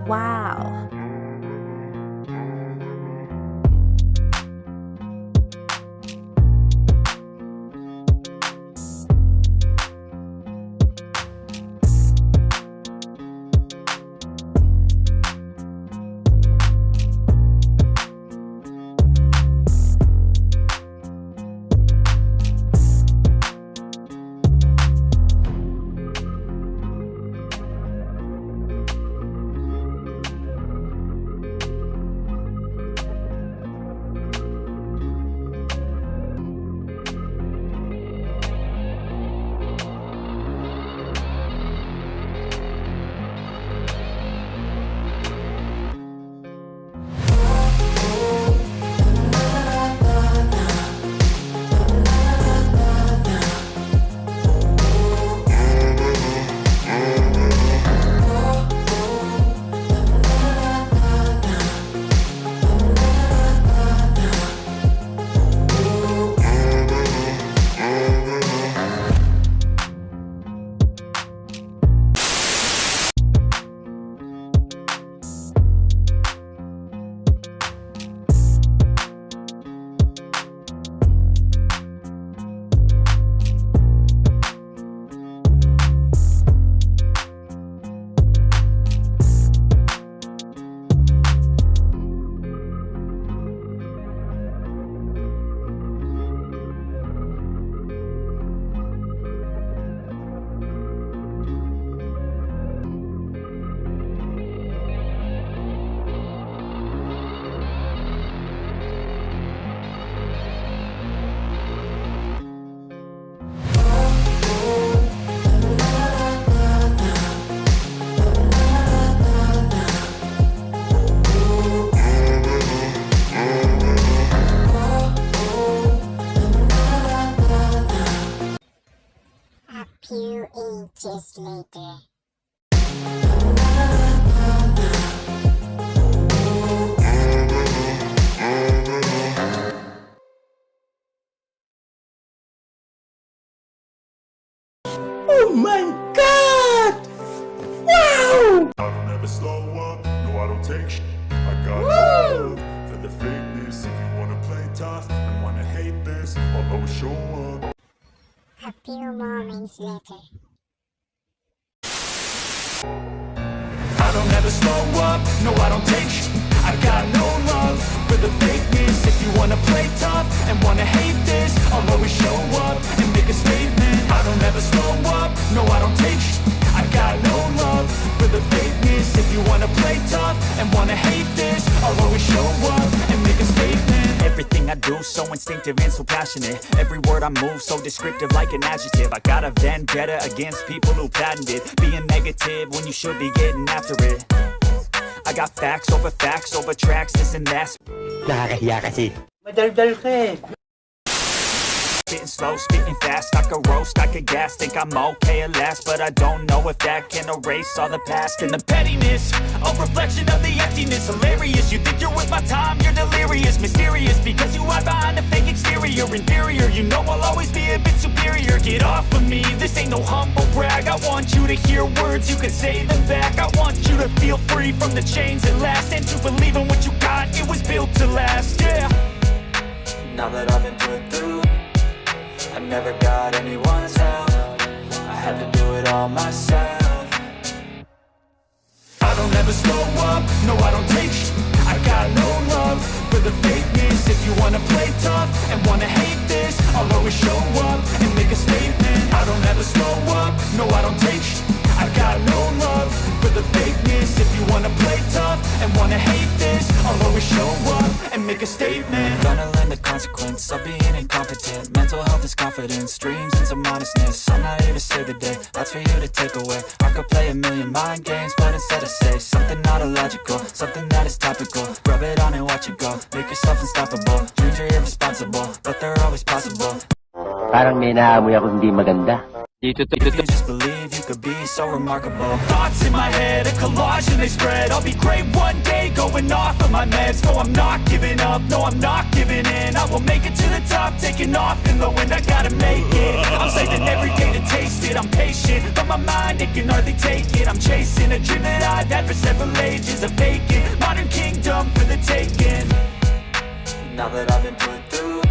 Wow. Few inches later. Oh my God! Wow! I don't ever slow up, no I don't take sh**. I got love for the fakeness. If you wanna play tough and wanna hate this, I'll always show up. A few moments later. I don't ever slow up, no I don't take sh**. I got no love for the fakeness. If you wanna play tough and wanna hate this, I'll always show up and make a statement. I don't ever slow up, no I don't take sh**. I got no love for the fakeness. If you wanna play tough and wanna hate this, I'll always show up and make a statement. Everything I do so instinctive and so passionate. Every word I move so descriptive like an adjective. I got a vendetta against people who patented being negative when you should be getting after it. I got facts over tracks, this and that. Nakakahiya kasi. Madaldal ka eh. Spitting slow, spitting fast, I could roast, I could gas. Think I'm okay at last, but I don't know if that can erase all the past. And the pettiness, a reflection of the emptiness. Hilarious, you think you're worth my time, you're delirious. Mysterious, because you hide behind a fake exterior. Inferior, you know I'll always be a bit superior. Get off of me, this ain't no humble brag. I want you to hear words, you can say them back. I want you to feel free from the chains that last, and to believe in what you got, it was built to last, yeah. Now that I've been put through, I never got anyone's help. I had to do it all myself. I don't ever slow up, no I don't take sh**. I got no love for the fakeness. If you wanna play tough and wanna hate this, I'll always show up and make a statement. I don't ever slow up, no I don't take sh**. I got no love for the fakeness. If you wanna play tough and wanna hate this, I'll always show up and make a statement. Gonna learn the consequence of being incompetent. Mental health is confidence, dreams and some honestness. I'm not here to save the day, that's for you to take away. I could play a million mind games, but instead I say something not illogical, something that is topical. Rub it on and watch it go, make yourself unstoppable. Dreams are irresponsible, but they're always possible. Parang may naamoy ako hindi maganda. If you just believe, you could be so remarkable. Thoughts in my head, a collage and they spread. I'll be great one day, going off of my meds. No, I'm not giving up, no, I'm not giving in. I will make it to the top, taking off in the wind. I gotta make it, I'm saving every day to taste it. I'm patient, but my mind, it can hardly take it. I'm chasing a dream that I've had for several ages. A vacant, modern kingdom for the taking. Now that I've been put through